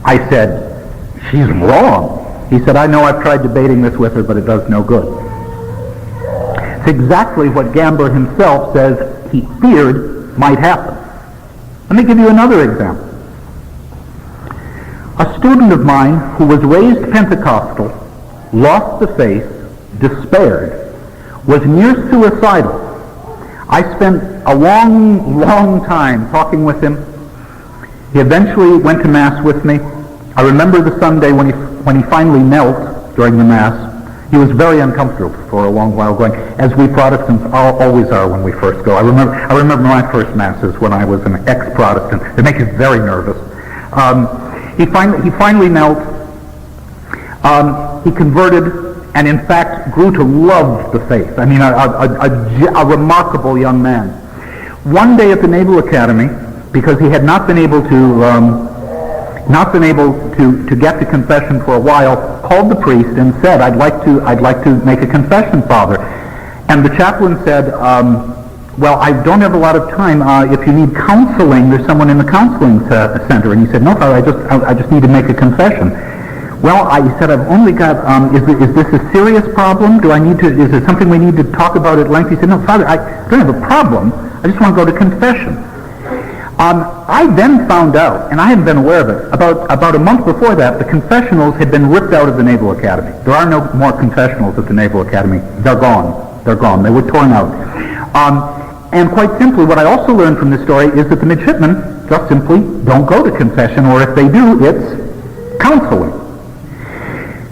I said, "She's wrong." He said, "I know, I've tried debating this with her, but it does no good." It's exactly what Gamber himself says he feared might happen. Let me give you another example. A student of mine who was raised Pentecostal, lost the faith, despaired, was near suicidal. I spent a long time talking with him. He eventually went to Mass with me. I remember the Sunday when he finally knelt during the Mass. He was very uncomfortable for a long while going, as we Protestants always are when we first go. I remember my first Masses when I was an ex-Protestant. It makes you very nervous. He finally knelt. He converted, and in fact grew to love the faith. I mean, a remarkable young man. One day at the Naval Academy, because he had not been able to get to confession for a while, called the priest and said, I'd like to make a confession, Father." And the chaplain said, "Well, I don't have a lot of time. If you need counseling, there's someone in the counseling center." And he said, "No, Father, I just need to make a confession." "Well," he said, "I've only got, is this a serious problem? Is it something we need to talk about at length?" He said, "No, Father, I don't have a problem. I just want to go to confession." I then found out, and I hadn't been aware of it, about a month before that, the confessionals had been ripped out of the Naval Academy. There are no more confessionals at the Naval Academy. They're gone. They were torn out. And quite simply, what I also learned from this story is that the midshipmen just simply don't go to confession, or if they do, it's counseling.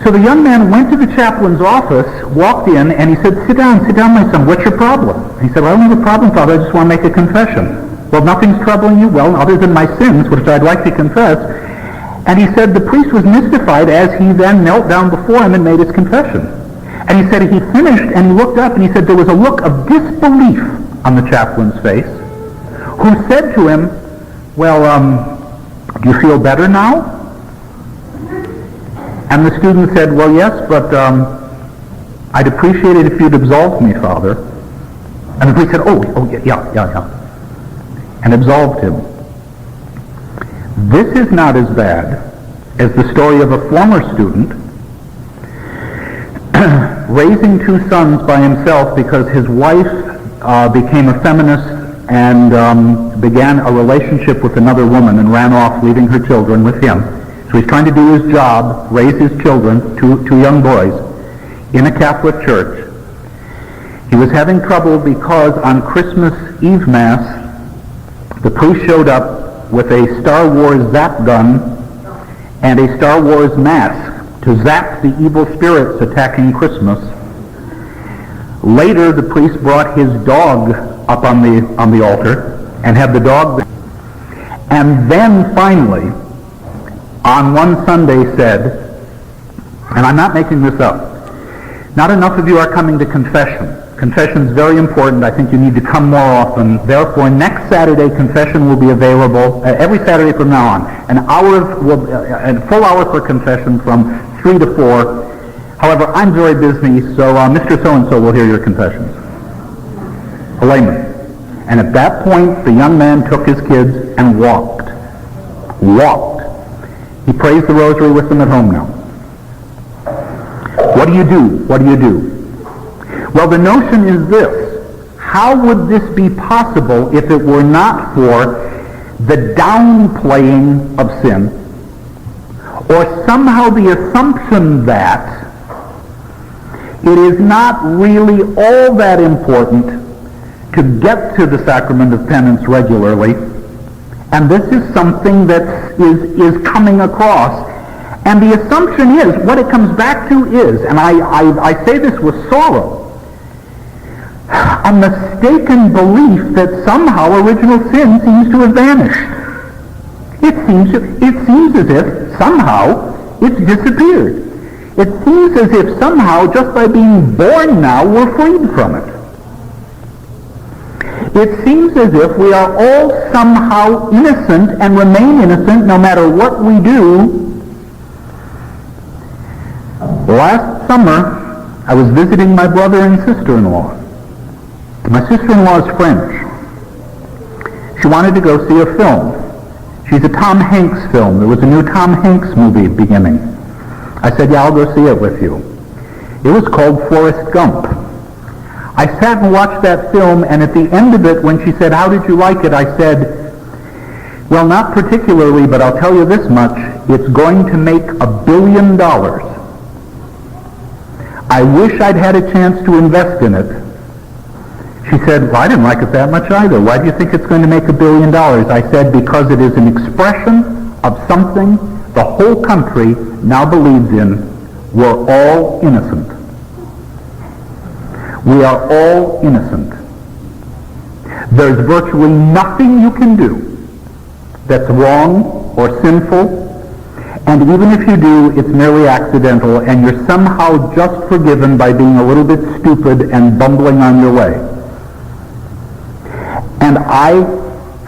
So the young man went to the chaplain's office, walked in, and he said, sit down, my son. What's your problem?" He said, "Well, I don't have a problem, Father. I just want to make a confession." "Well, nothing's troubling you?" "Well, other than my sins, which I'd like to confess." And he said the priest was mystified as he then knelt down before him and made his confession. And he said he finished and he looked up and he said there was a look of disbelief on the chaplain's face, who said to him, "Well, do you feel better now?" And the student said, "Well, yes, but I'd appreciate it if you'd absolved me, Father." And the priest said, oh, yeah. And absolved him. This is not as bad as the story of a former student raising two sons by himself because his wife became a feminist and began a relationship with another woman and ran off, leaving her children with him. So he's trying to do his job, raise his children, two young boys, in a Catholic church. He was having trouble because on Christmas Eve Mass, the priest showed up with a Star Wars zap gun and a Star Wars mask to zap the evil spirits attacking Christmas. Later, the priest brought his dog up on the altar and had the dog there. And then finally, on one Sunday said, and I'm not making this up, not enough of you are coming to confession. Confession is very important. I think you need to come more often. Therefore, next Saturday, confession will be available every Saturday from now on. A full hour for confession from 3 to 4. However, I'm very busy, so Mr. So-and-so will hear your confessions. A layman. And at that point, the young man took his kids and walked. He prays the rosary with them at home now. What do you do? Well, the notion is this. How would this be possible if it were not for the downplaying of sin, or somehow the assumption that it is not really all that important to get to the sacrament of penance regularly, and this is something that is coming across. And the assumption is, what it comes back to is, and I say this with sorrow, a mistaken belief that somehow original sin seems to have vanished. It seems as if somehow it's disappeared. It seems as if somehow, just by being born now, we're freed from it. It seems as if we are all somehow innocent and remain innocent no matter what we do. Last summer, I was visiting my brother and sister-in-law. My sister-in-law is French. She wanted to go see a film. She's a Tom Hanks film. There was a new Tom Hanks movie beginning. I said, yeah, I'll go see it with you. It was called Forrest Gump. I sat and watched that film, and at the end of it, when she said, how did you like it? I said, well, not particularly, but I'll tell you this much. It's going to make $1 billion. I wish I'd had a chance to invest in it. She said, well, I didn't like it that much either. Why do you think it's going to make $1 billion? I said, because it is an expression of something the whole country now believes in. We're all innocent. We are all innocent. There's virtually nothing you can do that's wrong or sinful, and even if you do, it's merely accidental, and you're somehow just forgiven by being a little bit stupid and bumbling on your way. And I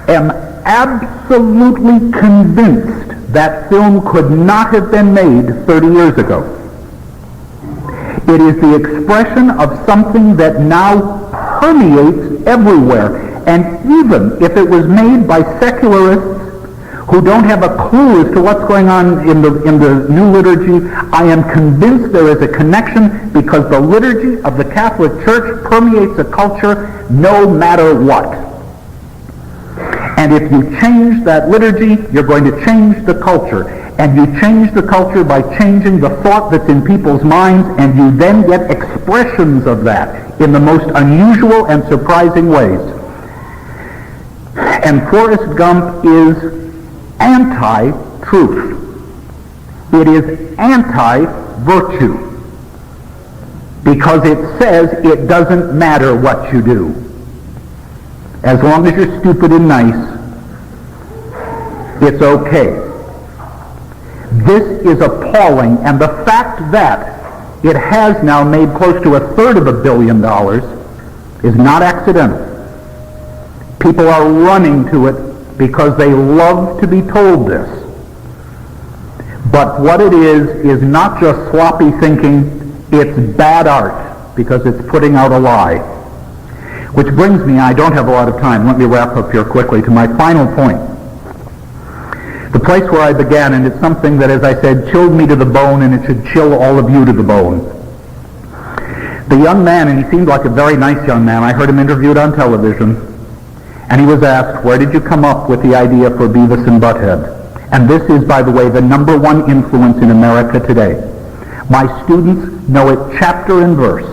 am absolutely convinced that film could not have been made 30 years ago. It is the expression of something that now permeates everywhere. And even if it was made by secularists who don't have a clue as to what's going on in the new liturgy, I am convinced there is a connection, because the liturgy of the Catholic Church permeates a culture no matter what. And if you change that liturgy, you're going to change the culture. And you change the culture by changing the thought that's in people's minds, and you then get expressions of that in the most unusual and surprising ways. And Forrest Gump is anti-truth. It is anti-virtue, because it says it doesn't matter what you do. As long as you're stupid and nice, it's okay. This is appalling, and the fact that it has now made close to $1/3 of $1 billion is not accidental. People are running to it because they love to be told this. But what it is not just sloppy thinking, it's bad art, because it's putting out a lie. Which brings me, I don't have a lot of time, let me wrap up here quickly, to my final point. The place where I began, and it's something that, as I said, chilled me to the bone, and it should chill all of you to the bone. The young man, and he seemed like a very nice young man, I heard him interviewed on television, and he was asked, where did you come up with the idea for Beavis and Butthead? And this is, by the way, the #1 influence in America today. My students know it chapter and verse.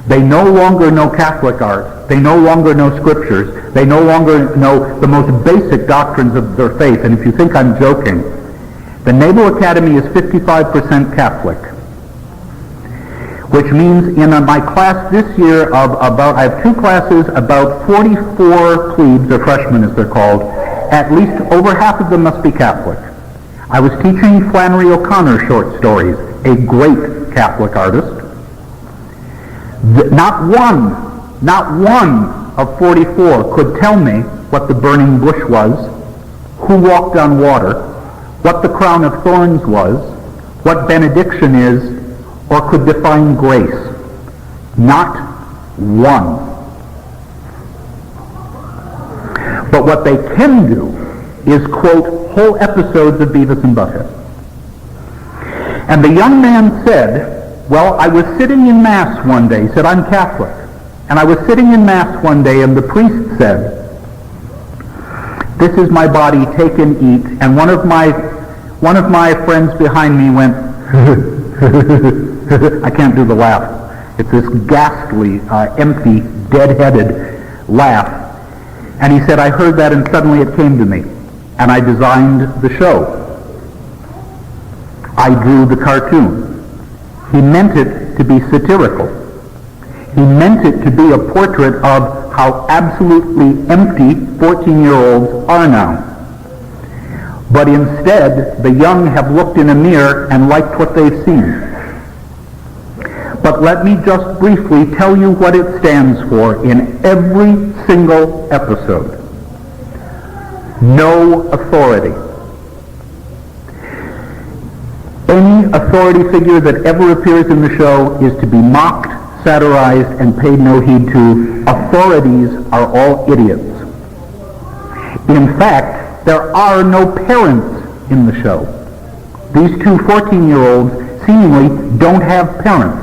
They no longer know Catholic art. They no longer know scriptures. They no longer know the most basic doctrines of their faith. And if you think I'm joking, the Naval Academy is 55% Catholic, which means in my class this year I have 2 classes, about 44 plebes, or freshmen as they're called, at least over half of them must be Catholic. I was teaching Flannery O'Connor short stories, a great Catholic artist. Not one of 44 could tell me what the burning bush was, who walked on water, what the crown of thorns was, what benediction is, or could define grace. Not one. But what they can do is quote whole episodes of Beavis and Butthead. And the young man said, well, I was sitting in Mass one day. He said, I'm Catholic. And I was sitting in Mass one day, and the priest said, this is my body, take and eat. And one of my friends behind me went, I can't do the laugh. It's this ghastly, empty, dead-headed laugh. And he said, I heard that, and suddenly it came to me. And I designed the show. I drew the cartoon. He meant it to be satirical. He meant it to be a portrait of how absolutely empty 14-year-olds are now. But instead, the young have looked in a mirror and liked what they've seen. But let me just briefly tell you what it stands for in every single episode. No authority. Any authority figure that ever appears in the show is to be mocked, satirized, and paid no heed to. Authorities are all idiots. In fact, There are no parents in the show. These two 14-year-olds seemingly don't have parents.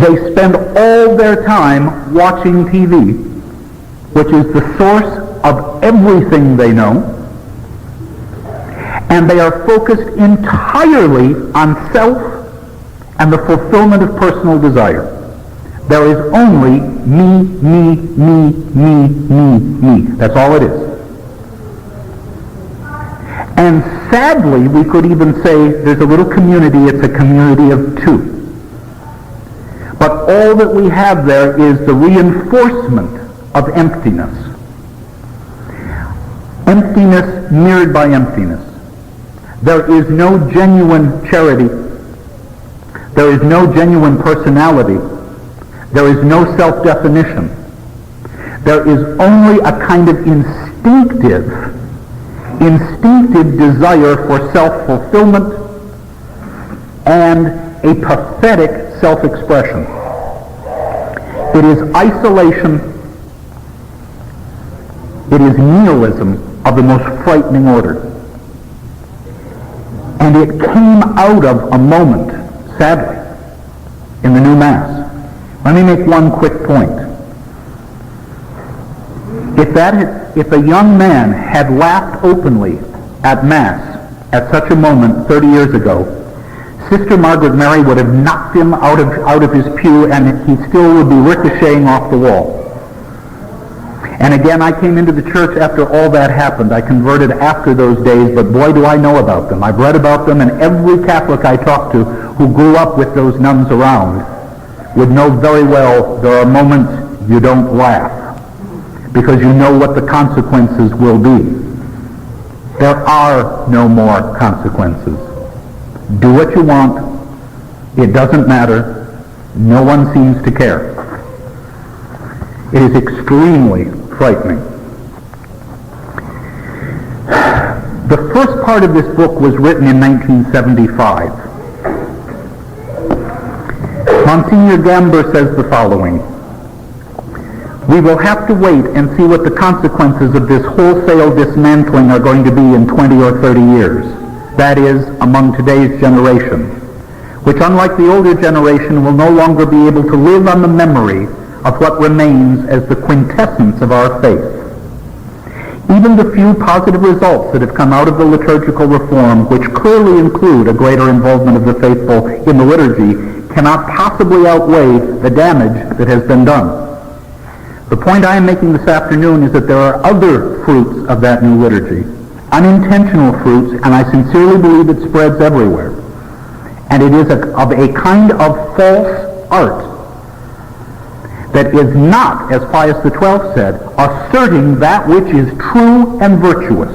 They spend all their time watching TV, which is the source of everything they know, and they are focused entirely on self and the fulfillment of personal desire. There is only me, me, me, me, me, me. That's all it is. And sadly, we could even say there's a little community, it's a community of two. But all that we have there is the reinforcement of emptiness. Emptiness mirrored by emptiness. There is no genuine charity. There is no genuine personality. There is no self-definition. There is only a kind of instinctive desire for self-fulfillment and a pathetic self-expression. It is isolation. It is nihilism of the most frightening order. And it came out of a moment, sadly, in the new Mass. Let me make one quick point. If a young man had laughed openly at Mass at such a moment 30 years ago, Sister Margaret Mary would have knocked him out of his pew, and he still would be ricocheting off the wall. And again, I came into the church after all that happened. I converted after those days, but boy, do I know about them. I've read about them, and every Catholic I talked to who grew up with those nuns around would know very well there are moments you don't laugh because you know what the consequences will be. There are no more consequences. Do what you want. It doesn't matter. No one seems to care. It is extremely frightening. The first part of this book was written in 1975. Monsignor Gamber says the following: "We will have to wait and see what the consequences of this wholesale dismantling are going to be in 20 or 30 years. That is, among today's generation, which, unlike the older generation, will no longer be able to live on the memory of what remains as the quintessence of our faith. Even the few positive results that have come out of the liturgical reform, which clearly include a greater involvement of the faithful in the liturgy, cannot possibly outweigh the damage that has been done. The point I am making this afternoon is that there are other fruits of that new liturgy, unintentional fruits, and I sincerely believe it spreads everywhere. And it is of a kind of false art that is not, as Pius XII said, asserting that which is true and virtuous.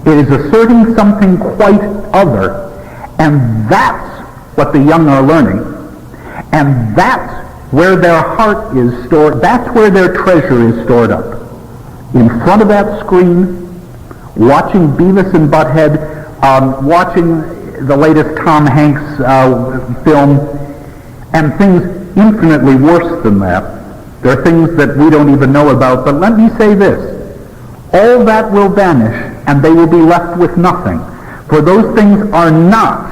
It is asserting something quite other, and that's what the young are learning, and that's where their heart is stored, that's where their treasure is stored up. In front of that screen, watching Beavis and Butthead, watching the latest Tom Hanks film, and things infinitely worse than that. There are things that we don't even know about, but let me say this. All that will vanish, and they will be left with nothing. For those things are not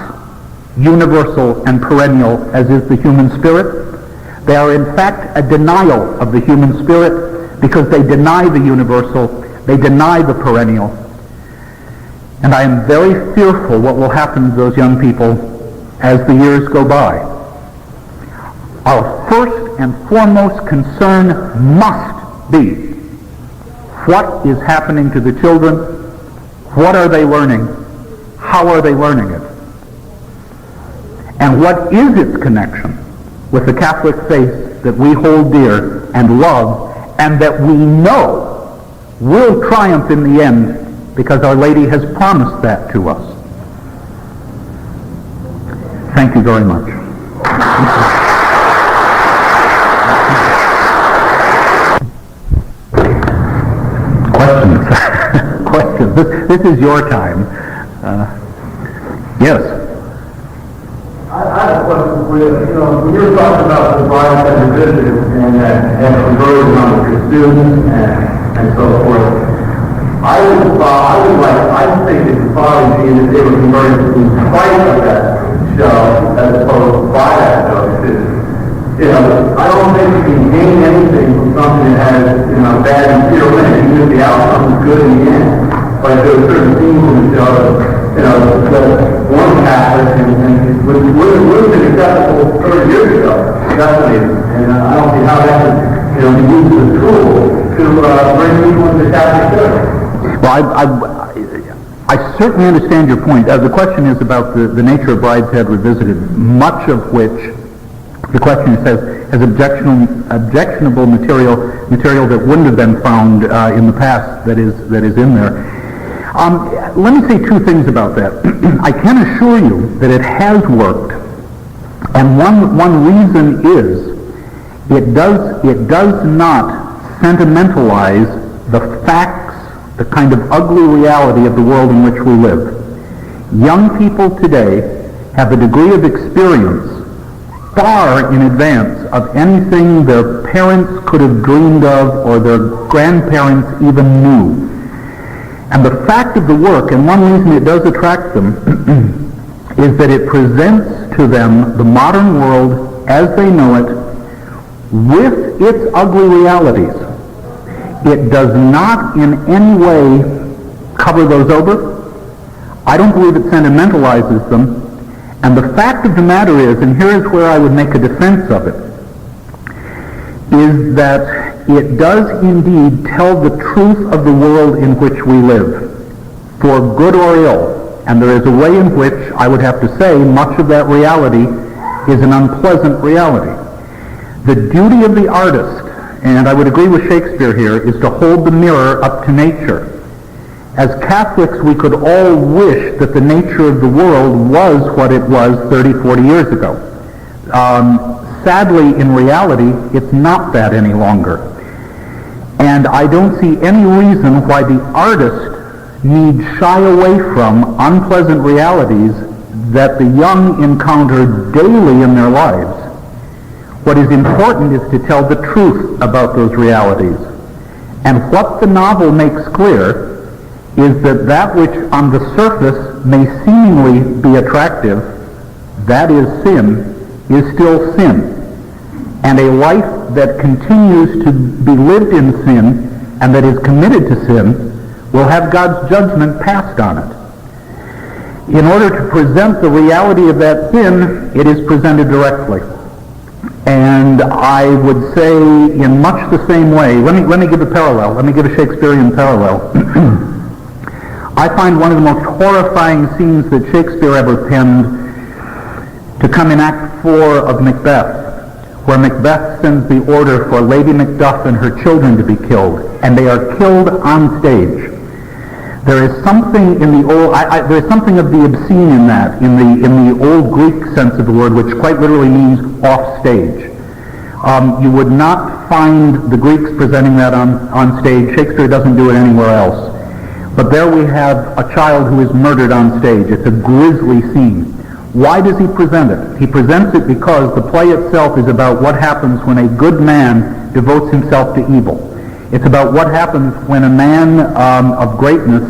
universal and perennial, as is the human spirit. They are in fact a denial of the human spirit, because they deny the universal, they deny the perennial. And I am very fearful what will happen to those young people as the years go by. Our first and foremost concern must be what is happening to the children, what are they learning, how are they learning it, and what is its connection with the Catholic faith that we hold dear and love, and that we know will triumph in the end because Our Lady has promised that to us. Thank you very much. Questions. This is your time. Yes. I have a question for you. When you're talking about the Bible and religion and conversion on your students and and so forth. I think it would probably be that they were converted in spite of that show as opposed to by that show. I don't think you can gain anything from something that has, bad material in it, even if the outcome is good in the end. Like there were certain scenes in the show that one Catholic and would have been acceptable 30 years ago, definitely. And I don't see how that could be used as a tool to bring people into the Catholic Church. Well, I certainly understand your point. The question is about the nature of Brideshead Revisited, much of which the question says has objectionable material that wouldn't have been found in the past that is in there. Let me say two things about that. I can assure you that it has worked, and one reason is it does not sentimentalize the facts, the kind of ugly reality of the world in which we live. Young people today have a degree of experience far in advance of anything their parents could have dreamed of or their grandparents even knew. And the fact of the work, and one reason it does attract them, is that it presents to them the modern world as they know it with its ugly realities. It does not in any way cover those over. I don't believe it sentimentalizes them. And the fact of the matter is, and here is where I would make a defense of it, is that it does indeed tell the truth of the world in which we live, for good or ill. And there is a way in which, I would have to say, much of that reality is an unpleasant reality. The duty of the artist, and I would agree with Shakespeare here, is to hold the mirror up to nature. As Catholics, we could all wish that the nature of the world was what it was 30, 40 years ago. Sadly, in reality, it's not that any longer. And I don't see any reason why the artist need shy away from unpleasant realities that the young encounter daily in their lives. What is important is to tell the truth about those realities. And what the novel makes clear is that which on the surface may seemingly be attractive, that is sin, is still sin. And a life that continues to be lived in sin and that is committed to sin will have God's judgment passed on it. In order to present the reality of that sin, it is presented directly. And I would say in much the same way, let me give a parallel, let me give a Shakespearean parallel. I find one of the most horrifying scenes that Shakespeare ever penned to come in Act 4 of Macbeth, where Macbeth sends the order for Lady Macduff and her children to be killed, and they are killed on stage. There is something in the old, there is something of the obscene in that, in the old Greek sense of the word, which quite literally means off stage. You would not find the Greeks presenting that on stage. Shakespeare doesn't do it anywhere else. But there we have a child who is murdered on stage. It's a grisly scene. Why does he present it? He presents it because the play itself is about what happens when a good man devotes himself to evil. It's about what happens when a man of greatness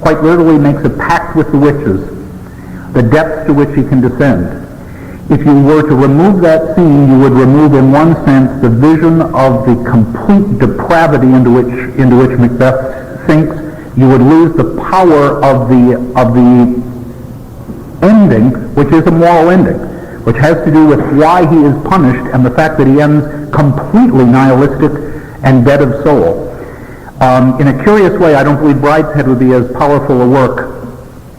quite literally makes a pact with the witches, the depths to which he can descend. If you were to remove that scene, you would remove in one sense the vision of the complete depravity into which Macbeth sinks. You would lose the power of the ending, which is a moral ending, which has to do with why he is punished and the fact that he ends completely nihilistic and dead of soul. In a curious way, I don't believe Brideshead would be as powerful a work,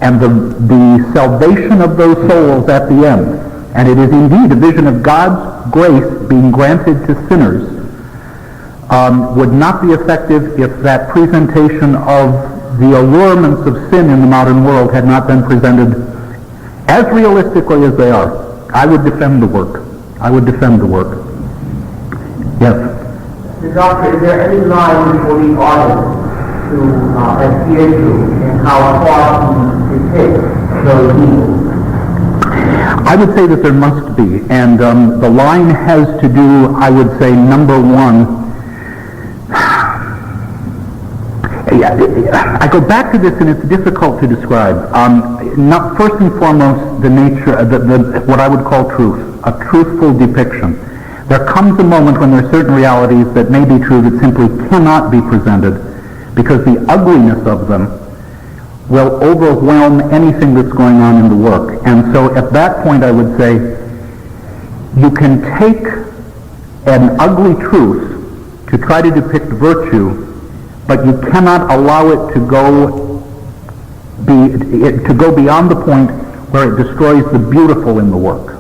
and the salvation of those souls at the end, and it is indeed a vision of God's grace being granted to sinners, would not be effective if that presentation of the allurements of sin in the modern world had not been presented as realistically as they are. I would defend the work. I would defend the work. Yes? Doctor, is there any line for the audience to adhere to in how far to take those evils? I would say that there must be, and the line has to do, I would say, number one, I go back to this, and it's difficult to describe. Not first and foremost, the nature, what I would call truth, a truthful depiction. There comes a moment when there are certain realities that may be true that simply cannot be presented because the ugliness of them will overwhelm anything that's going on in the work. And so at that point I would say you can take an ugly truth to try to depict virtue, but you cannot allow it to go beyond the point where it destroys the beautiful in the work.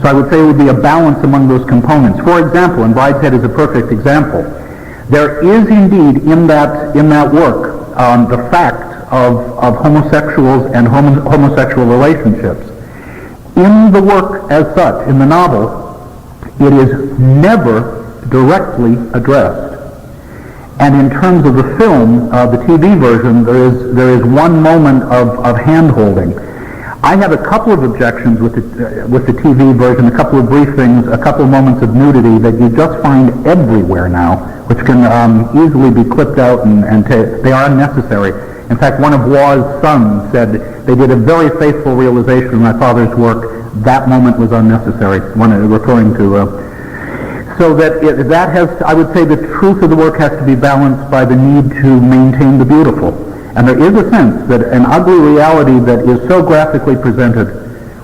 So I would say it would be a balance among those components. For example, and Brideshead is a perfect example, there is indeed in that work the fact of homosexuals and homosexual relationships. In the work as such, in the novel, it is never directly addressed. And in terms of the film, the TV version, there is one moment of hand-holding. I have a couple of objections with the TV version, a couple of brief things, a couple of moments of nudity that you just find everywhere now, which can easily be clipped out and they are unnecessary. In fact, one of Waugh's sons said they did a very faithful realization of my father's work. That moment was unnecessary, when referring to... So that has, I would say, the truth of the work has to be balanced by the need to maintain the beautiful. And there is a sense that an ugly reality that is so graphically presented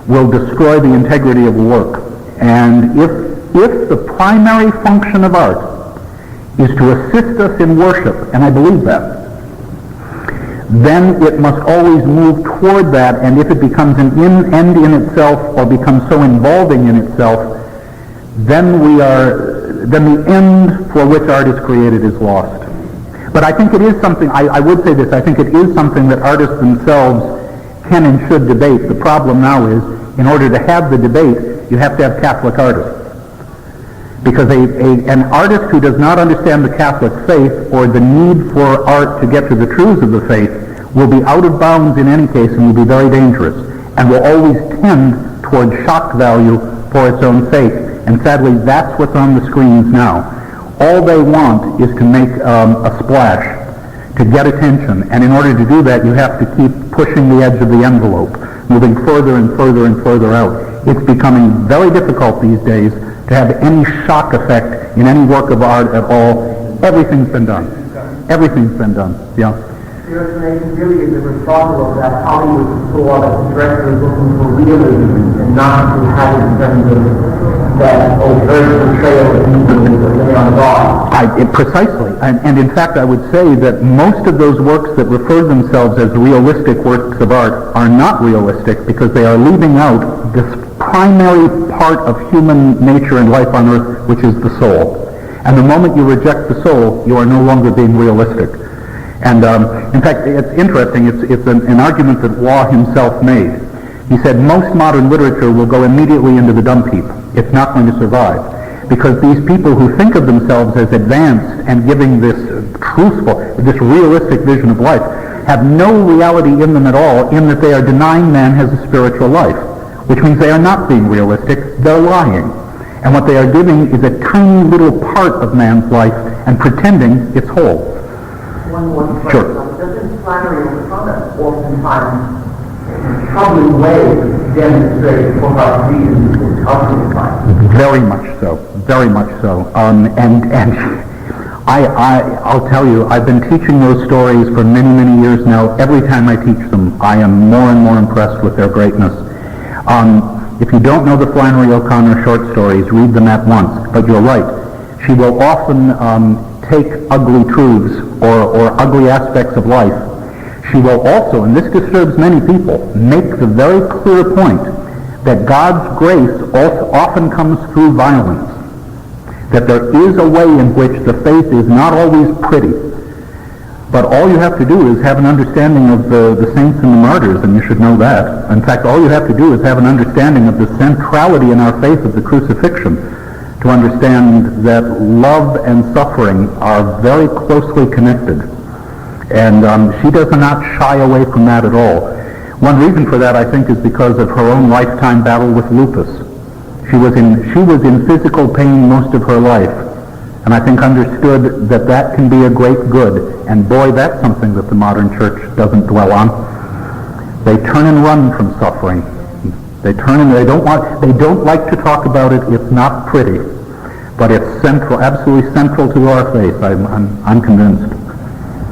will destroy the integrity of the work. And if the primary function of art is to assist us in worship, and I believe that, then it must always move toward that, and if it becomes an end in itself or becomes so involving in itself, then the end for which art is created is lost. But I think it is something, I would say this, I think it is something that artists themselves can and should debate. The problem now is, in order to have the debate, you have to have Catholic artists. Because an artist who does not understand the Catholic faith or the need for art to get to the truths of the faith will be out of bounds in any case and will be very dangerous and will always tend toward shock value for its own sake. And sadly, that's what's on the screens now. All they want is to make a splash, to get attention. And in order to do that, you have to keep pushing the edge of the envelope, moving further and further and further out. It's becoming very difficult these days to have any shock effect in any work of art at all. Everything's been done. Everything's been done. Yeah. Your explanation really is a responsible of that Hollywood saw that the director is looking for realism and not to have it in terms of that overt portrayal of evil that lay on God. Precisely. And in fact, I would say that most of those works that refer themselves as realistic works of art are not realistic because they are leaving out this primary part of human nature and life on earth, which is the soul. And the moment you reject the soul, you are no longer being realistic. And in fact, it's interesting. It's an argument that Waugh himself made. He said most modern literature will go immediately into the dump heap. It's not going to survive. Because these people who think of themselves as advanced and giving this truthful, this realistic vision of life, have no reality in them at all, in that they are denying man has a spiritual life, which means they are not being realistic, they're lying. And what they are giving is a tiny little part of man's life and pretending it's whole. One more question. Sure. Doesn't Flannery O'Connor oftentimes in a troubling way demonstrate what our reasons is ultimately like? Very much so. Very much so. And I'll tell you, I've been teaching those stories for many, many years now. Every time I teach them, I am more and more impressed with their greatness. If you don't know the Flannery O'Connor short stories, read them at once. But you're right. She will often take ugly truths or ugly aspects of life. She will also, and this disturbs many people, make the very clear point that God's grace often comes through violence. That there is a way in which the faith is not always pretty. But all you have to do is have an understanding of the saints and the martyrs, and you should know that. In fact, all you have to do is have an understanding of the centrality in our faith of the crucifixion, to understand that love and suffering are very closely connected. And she does not shy away from that at all. One reason for that, I think, is because of her own lifetime battle with lupus. She was in physical pain most of her life, and I think understood that that can be a great good. And boy, that's something that the modern church doesn't dwell on. They turn and run from suffering. They don't like to talk about it. It's not pretty, but it's central, absolutely central to our faith. I'm convinced.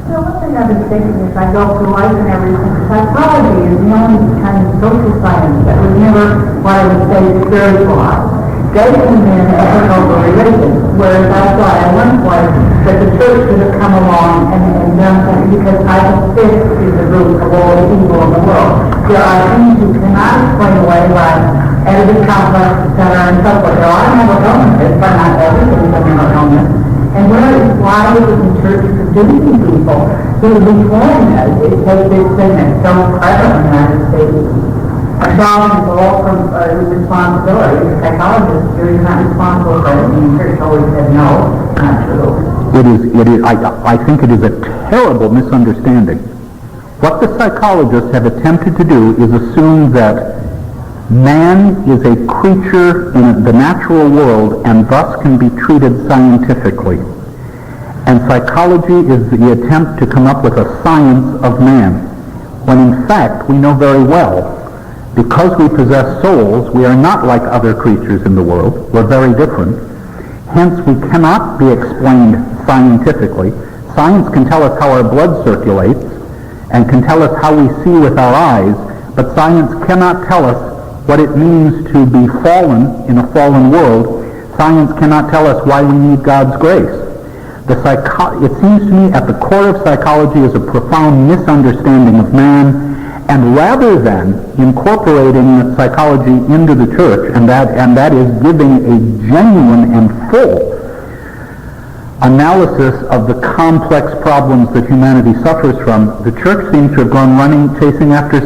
You know, one thing I've been thinking as I go through life and everything, psychology is the only kind of social science that was never what I would say spiritualized. They come in and took over religion, whereas I thought at one point that the church should have come along and done something, because I think this is the root of all the evil in the world. There are things you cannot explain away by edited complex, etc., and so forth. There are mental illnesses, but not everything is a mental illness. And why is it the church producing people who reform us? It takes this thing that's so prevalent in the United States. Absolving all from responsibility. The psychologist, you're not responsible for it, and the church always said no, not true. I think it is a terrible misunderstanding. What the psychologists have attempted to do is assume that man is a creature in the natural world and thus can be treated scientifically. And psychology is the attempt to come up with a science of man, when in fact we know very well, because we possess souls, we are not like other creatures in the world. We're very different. Hence, we cannot be explained scientifically. Science can tell us how our blood circulates and can tell us how we see with our eyes, but science cannot tell us what it means to be fallen in a fallen world. Science cannot tell us why we need God's grace. It seems to me at the core of psychology is a profound misunderstanding of man, and rather than incorporating psychology into the church, and that is giving a genuine and full analysis of the complex problems that humanity suffers from, the church seems to have gone running, chasing after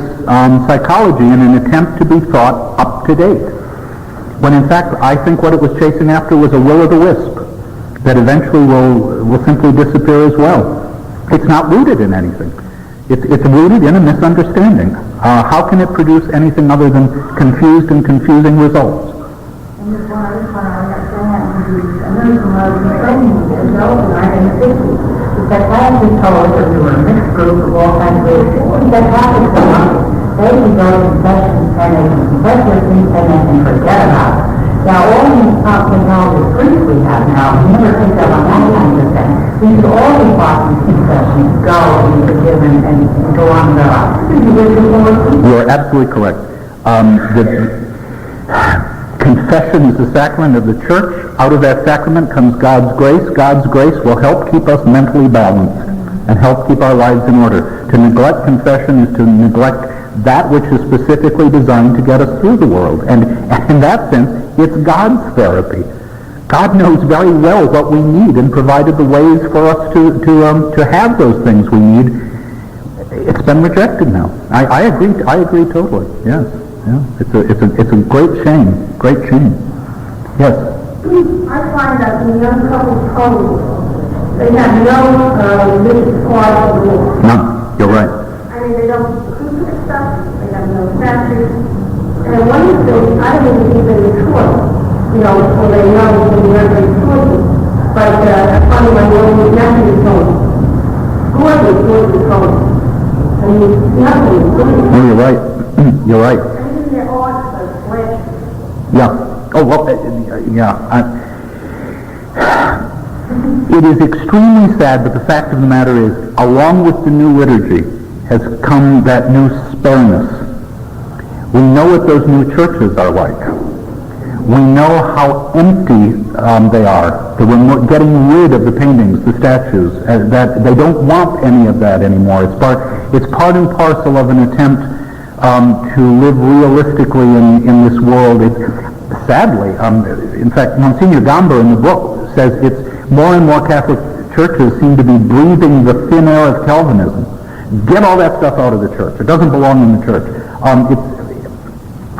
psychology in an attempt to be thought up to date. When in fact, I think what it was chasing after was a will-o'-the-wisp that eventually will simply disappear as well. It's not rooted in anything. It's rooted in a misunderstanding. How can it produce anything other than confused and confusing results? And this one other point I want to say, I learned from when I was in training in the 50s. The psychiatrist told us that we were a mixed group of all kinds of people. The psychiatrists were monkeys. They would go to confessions and they would confess their things and then forget about it. Now, all these top technology priests we have now, we never picked up on that kind of thing. We should all be brought to confessions, go and be forgiven and go on with our lives. You are absolutely correct. Confession is the sacrament of the church. Out of that sacrament comes God's grace. God's grace will help keep us mentally balanced and help keep our lives in order. To neglect confession is to neglect that which is specifically designed to get us through the world. And in that sense, it's God's therapy. God knows very well what we need and provided the ways for us to have those things we need. It's been rejected now. I agree totally. Yes. Yeah. It's a great shame. Great shame. Yes. I find that the young couples couples, they have no religious part of the war. No, you're right. I mean, they don't do stuff, they have no statues. And one of the things, I don't even think they choice, you know, so they know where they choices. But it's funny when the old nephew is home. Gorgeous, gorgeous home. I mean, nothing is good. Oh, you're right. You're right. And even their arts are flashy. Yeah. Oh, well, yeah. It is extremely sad, but the fact of the matter is, along with the new liturgy has come that new spareness. We know what those new churches are like. We know how empty they are. We're getting rid of the paintings, the statues. That they don't want any of that anymore. It's part and parcel of an attempt to live realistically in this world. Sadly, in fact, Monsignor Gamba in the book says it's more and more Catholic churches seem to be breathing the thin air of Calvinism. Get all that stuff out of the church. It doesn't belong in the church.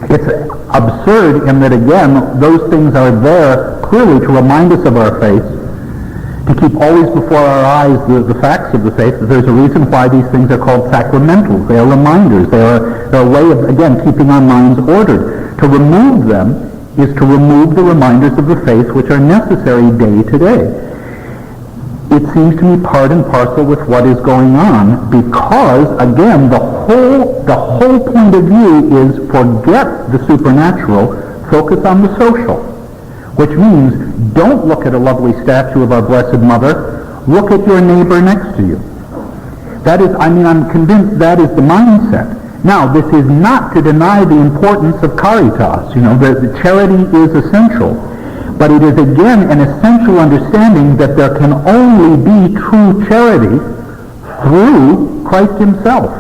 It's absurd in that, again, those things are there clearly to remind us of our faith, to keep always before our eyes the facts of the faith. There's a reason why these things are called sacramentals. They are reminders. They're a way of, again, keeping our minds ordered. To remove them is to remove the reminders of the faith which are necessary day to day. it seems to me part and parcel with what is going on, because, again, the whole point of view is forget the supernatural, focus on the social, which means don't look at a lovely statue of our Blessed Mother, look at your neighbor next to you. That is, I'm convinced that is the mindset. Now, this is not to deny the importance of caritas. The charity is essential. But it is again an essential understanding that there can only be true charity through Christ himself.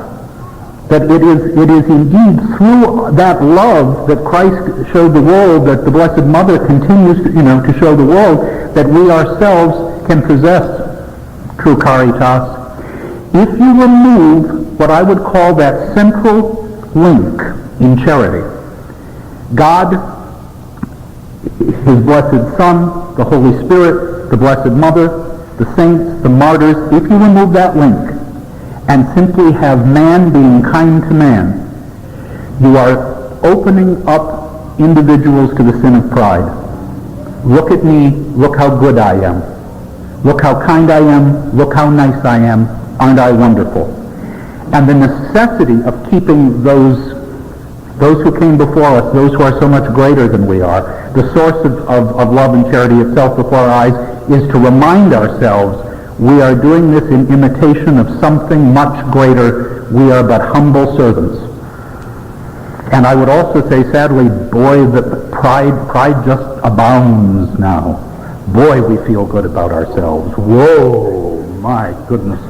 That it is indeed through that love that Christ showed the world, that the Blessed Mother continues to show the world, that we ourselves can possess true caritas. If you remove what I would call that central link in charity, God, his blessed Son, the Holy Spirit, the Blessed Mother, the saints, the martyrs, if you remove that link and simply have man being kind to man, you are opening up individuals to the sin of pride. Look at me, look how good I am. Look how kind I am, look how nice I am, aren't I wonderful? And the necessity of keeping those who came before us, those who are so much greater than we are, the source of love and charity itself before our eyes, is to remind ourselves we are doing this in imitation of something much greater. We are but humble servants. And I would also say, sadly, boy, that pride just abounds now. Boy, we feel good about ourselves. Whoa, my goodness.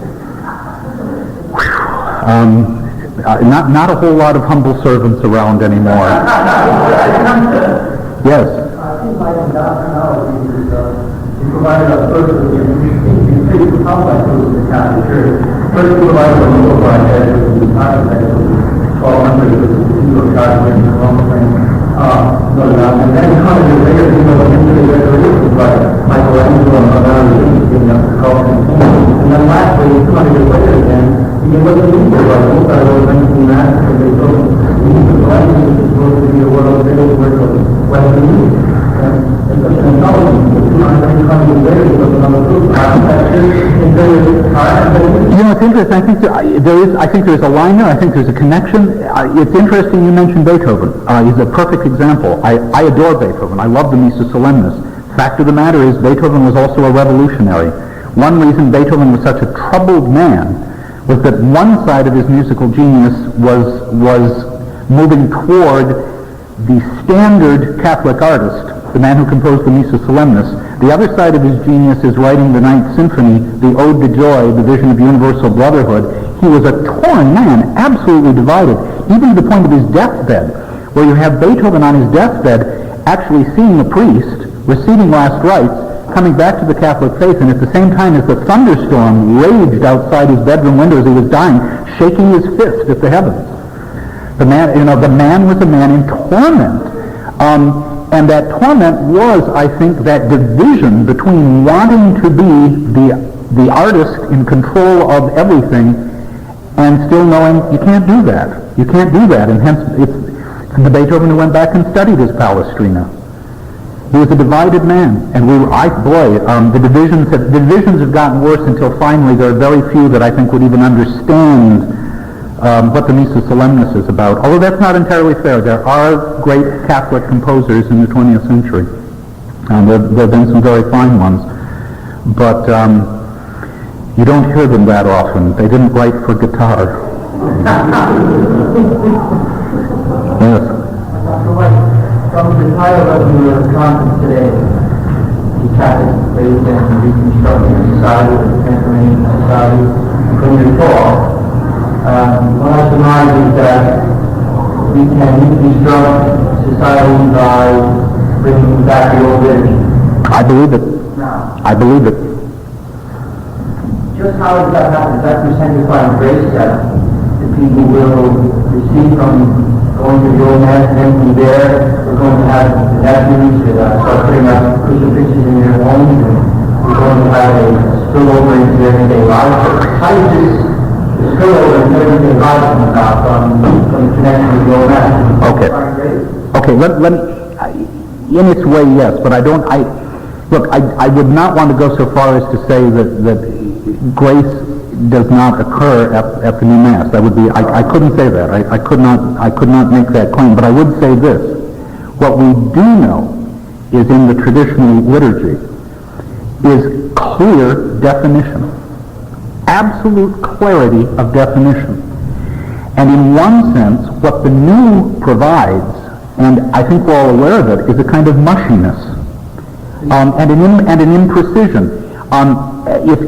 Not a whole lot of humble servants around anymore. Yes. I think my doxology is you provided us first with you how much was the Catholic Church. First you provided a little by head with the time that was 1200 with the New Catholic and and then 100 years later you know into the revolution by Michelangelo and Leonardo giving up the culture. And then lastly, 200 years later again, it wasn't easier, but most of those 19 masters, they told the language is supposed to be a world of middle work of Western Union. And such an intelligence, 200 years later, it was another group. It's interesting. I think there's a line there. I think there's a connection. It's interesting you mentioned Beethoven. He's a perfect example. I adore Beethoven. I love the Missa Solemnis. Fact of the matter is, Beethoven was also a revolutionary. One reason Beethoven was such a troubled man was that one side of his musical genius was moving toward the standard Catholic artist, the man who composed the Missa Solemnis. The other side of his genius is writing the Ninth Symphony, the Ode to Joy, the vision of universal brotherhood. He was a torn man, absolutely divided, even to the point of his deathbed, where you have Beethoven on his deathbed actually seeing a priest, receiving last rites, coming back to the Catholic faith, and at the same time as the thunderstorm raged outside his bedroom window as he was dying, shaking his fist at the heavens. The man was a man in torment. And that torment was, I think, that division between wanting to be the artist in control of everything and still knowing you can't do that. You can't do that. And hence, it's the Beethoven who went back and studied his Palestrina. He was a divided man. And the divisions have gotten worse until finally there are very few that I think would even understand what the Missa Solemnis is about. Although that's not entirely fair. There are great Catholic composers in the 20th century. There have been some very fine ones. But you don't hear them that often. They didn't write for guitar. Yes. From the title of your conference today, the Catholic faith and reconstructing society, the transformation of society, from your talk, what I surmise is that we can reconstruct society by bringing back the old religion. I believe it. Now, I believe it. just how does that happen? Is that through sanctifying grace that the people will receive from going to the old mass, and then from there we're going to have the nephews that start putting up crucifixes in their homes, and we're going to have a spillover into everyday life? How does this spillover into everyday life come about from the connection with the old mass? Okay. Okay, let me, in its way, yes, but Look, I would not want to go so far as to say that grace does not occur at the new Mass. That would be, I couldn't say that. I could not make that claim. But I would say this. What we do know is in the traditional liturgy is clear definition. Absolute clarity of definition. And in one sense, what the new provides, and I think we're all aware of it, is a kind of mushiness and an imprecision. If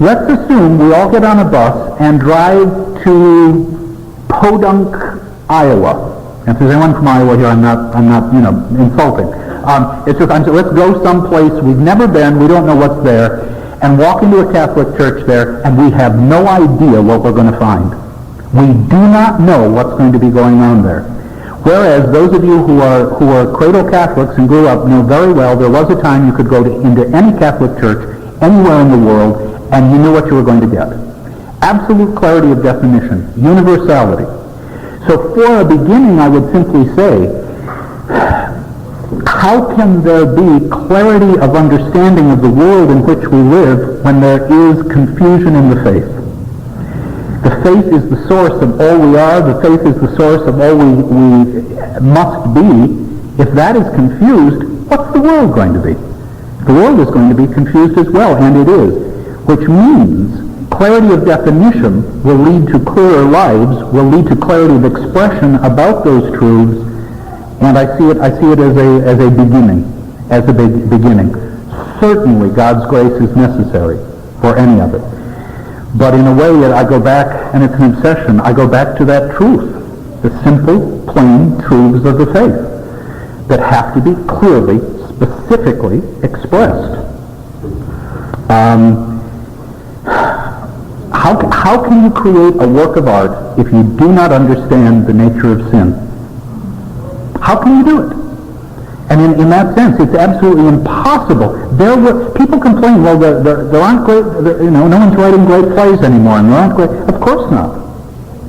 let's assume we all get on a bus and drive to Podunk, Iowa. And if there's anyone from Iowa here, I'm not insulting. It's just let's go someplace we've never been, we don't know what's there, and walk into a Catholic church there, and we have no idea what we're going to find. We do not know what's going to be going on there. Whereas those of you who are cradle Catholics and grew up know very well there was a time you could go into any Catholic church anywhere in the world and you knew what you were going to get. Absolute clarity of definition, universality. So for a beginning I would simply say, how can there be clarity of understanding of the world in which we live when there is confusion in the faith? The faith is the source of all we are. The faith is the source of all we must be. If that is confused, what's the world going to be? The world is going to be confused as well, and it is. Which means clarity of definition will lead to clearer lives, will lead to clarity of expression about those truths, and I see it as a beginning, Certainly God's grace is necessary for any of it. But in a way that I go back, and it's an obsession, I go back to that truth, the simple, plain truths of the faith that have to be clearly, specifically expressed. How can you create a work of art if you do not understand the nature of sin? How can you do it? And in that sense, it's absolutely impossible. People complain, well, there aren't great, no one's writing great plays anymore, and there aren't great. Of course not.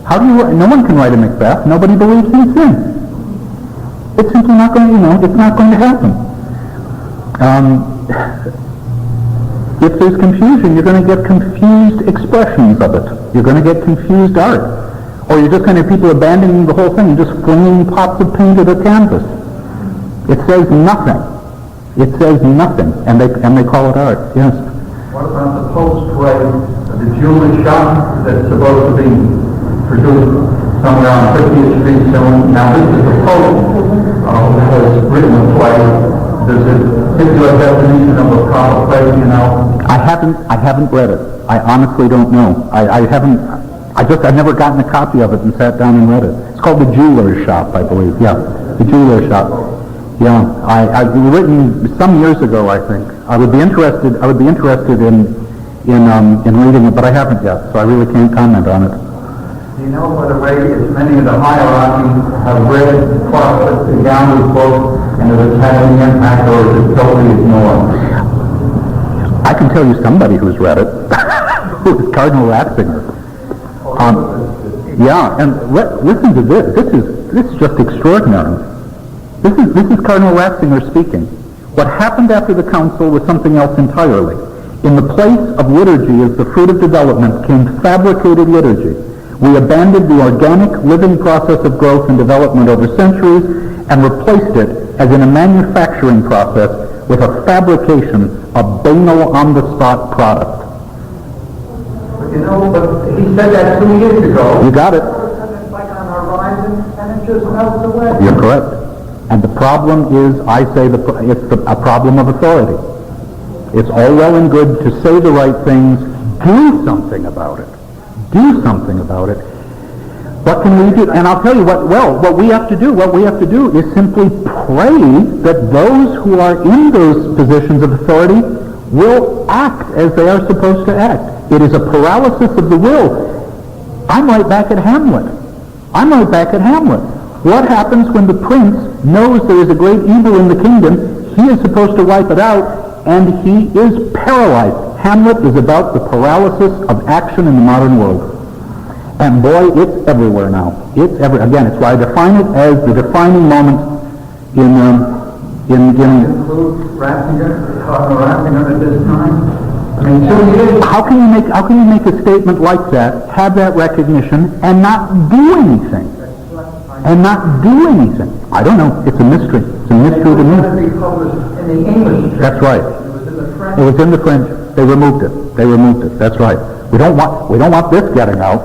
No one can write a Macbeth. Nobody believes in sin. It's simply not going. It's not going to happen. If there's confusion, you're going to get confused expressions of it. You're going to get confused art, or you're just going to have people abandoning the whole thing and just flinging pots of paint at a canvas. It says nothing. It says nothing, and they call it art. Yes. What about the post-grade, the jewelry shop that's supposed to be produced somewhere on 50th Street? Now this is a post was written a play. Does it give you a definition of a proper play? I haven't read it. I honestly don't know. I've never gotten a copy of it and sat down and read it. It's called The Jeweler's Shop, I believe. Yeah, The Jeweler's Shop. Yeah, I've written some years ago, I think. I would be interested in reading it, but I haven't yet, so I really can't comment on it. Do you know whether many of the hierarchies have read the Downward book and if it's had any impact, or is it totally ignored? I can tell you somebody who's read it. Who is Cardinal Ratzinger. Yeah, and listen to this. This is just extraordinary. This is Cardinal Ratzinger speaking. What happened after the council was something else entirely. In the place of liturgy as the fruit of development came fabricated liturgy. We abandoned the organic living process of growth and development over centuries and replaced it, as in a manufacturing process, with a fabrication, a banal on-the-spot product. But he said that 2 years ago. You got it. It's like on the horizon, and it just melts away. You're correct. And the problem is, it's a problem of authority. It's all well and good to say the right things. Do something about it. Do something about it. What can we do? And I'll tell you what we have to do is simply pray that those who are in those positions of authority will act as they are supposed to act. It is a paralysis of the will. I'm right back at Hamlet. What happens when the prince knows there is a great evil in the kingdom? He is supposed to wipe it out, and he is paralyzed. Hamlet is about the paralysis of action in the modern world. And boy, it's everywhere now. It's why I define it as the defining moment include Cardinal Ratzinger at this time? I mean, 2 years. How can you make a statement like that, have that recognition, and not do anything? And not do anything? I don't know. It's a mystery. It's a mystery to me. It was going to be published in the English. That's right. It was in the French. It was in the French. They removed it. They removed it. That's right. We don't want this getting out.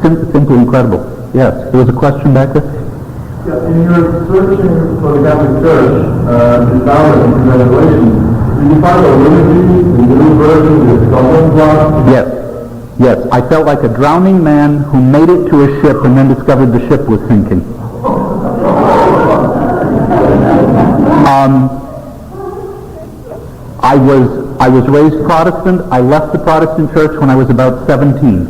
Simply incredible. Yes. There was a question back there. Yeah, in your searching for the Catholic Church, the Sabbath and Congratulations, did you find a liturgy, the new version, the stumbling block? Yes. Yes. I felt like a drowning man who made it to a ship and then discovered the ship was sinking. I was raised Protestant. I left the Protestant church when I was about 17.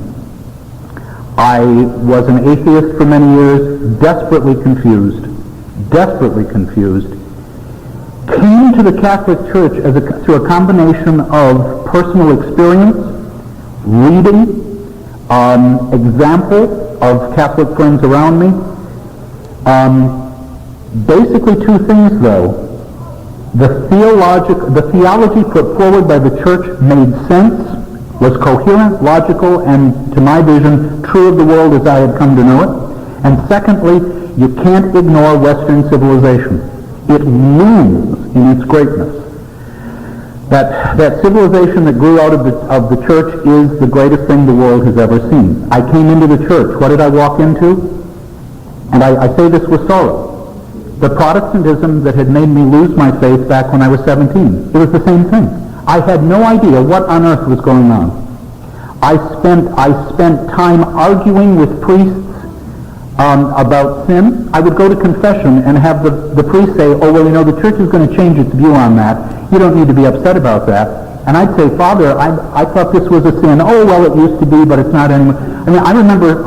I was an atheist for many years, desperately confused. Came to the Catholic Church through a combination of personal experience, reading, example of Catholic friends around me. Basically two things though. The theology put forward by the church made sense, was coherent, logical, and to my vision, true of the world as I had come to know it. And secondly, you can't ignore Western civilization. It looms in its greatness. That civilization that grew out of the church is the greatest thing the world has ever seen. I came into the church. What did I walk into? And I say this with sorrow. The Protestantism that had made me lose my faith back when I was 17. It was the same thing. I had no idea what on earth was going on. I spent time arguing with priests about sin. I would go to confession and have the priest say, oh, well, the church is going to change its view on that. You don't need to be upset about that. And I'd say, Father, I thought this was a sin. Oh, well, it used to be, but it's not anymore. I mean, I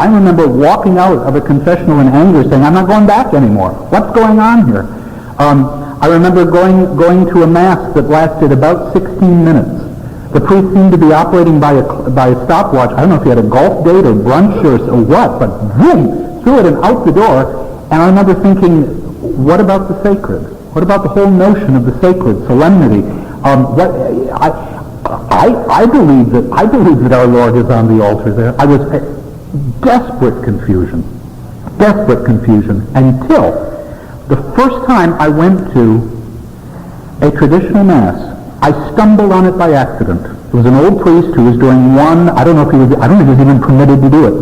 remember walking out of a confessional in anger saying, I'm not going back anymore. What's going on here? I remember going to a mass that lasted about 16 minutes. The priest seemed to be operating by a stopwatch. I don't know if he had a golf date or brunch or what, but boom, threw it and out the door. And I remember thinking, what about the sacred? What about the whole notion of the sacred, solemnity? I believe that our Lord is on the altar there. I was desperate confusion until the first time I went to a traditional mass. I stumbled on it by accident. It was an old priest who was doing one. I don't think he was even permitted to do it.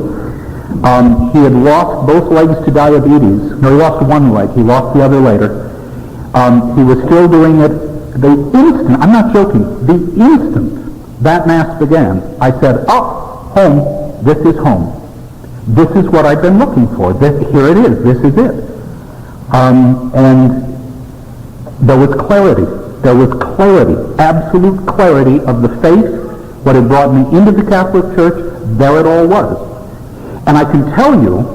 He had lost both legs to diabetes. No, he lost one leg. He lost the other later. He was still doing it. The instant, I'm not joking, the instant that Mass began, I said, oh, home, this is home. This is what I've been looking for. Here it is. This is it. And there was clarity. Absolute clarity of the faith, what had brought me into the Catholic Church, there it all was. And I can tell you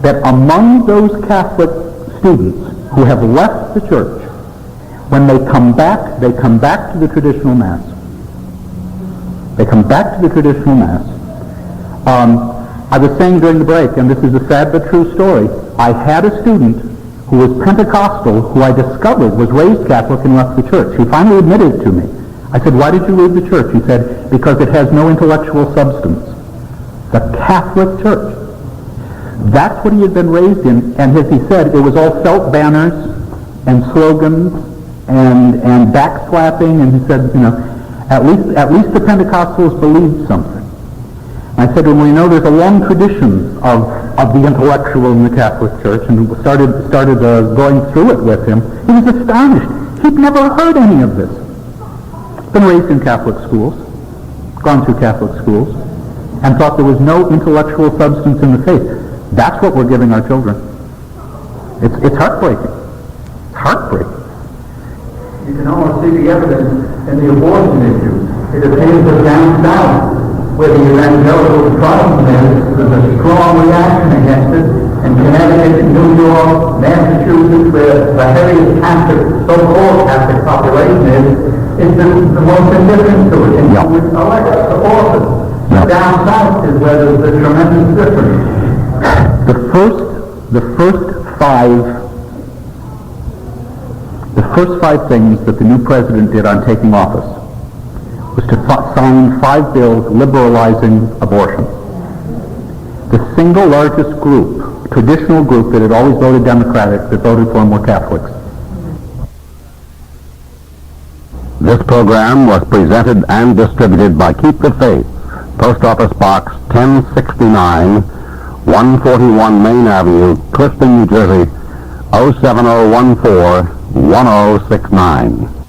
that among those Catholic students who have left the church, when they come back to the traditional Mass. They come back to the traditional Mass. I was saying during the break, and this is a sad but true story, I had a student who was Pentecostal, who I discovered was raised Catholic and left the church. He finally admitted to me. I said, why did you leave the church? He said, because it has no intellectual substance. The Catholic Church. That's what he had been raised in, and as he said, it was all felt banners and slogans and backslapping, and he said, at least the Pentecostals believed something. I said to him, well, there's a long tradition of the intellectual in the Catholic Church, and started going through it with him. He was astonished. He'd never heard any of this. Been raised in Catholic schools, gone through Catholic schools, and thought there was no intellectual substance in the faith. That's what we're giving our children. It's heartbreaking. It's heartbreaking. You can almost see the evidence in the abortion issue. It appears that down south, where the evangelical Protestant is, there's a strong reaction against it. In Connecticut, New York, Massachusetts, where the heaviest Catholic, so-called Catholic population is the most indifferent to it. And you would elect the authors. But down south is where there's a tremendous difference. The first 5 The first 5 things that the new president did on taking office was to sign 5 bills liberalizing abortion. The single largest group, traditional group that had always voted Democratic, that voted for him were Catholics. This program was presented and distributed by Keep the Faith, Post Office Box 1069, 141 Main Avenue, Clifton, New Jersey, 07014-1069.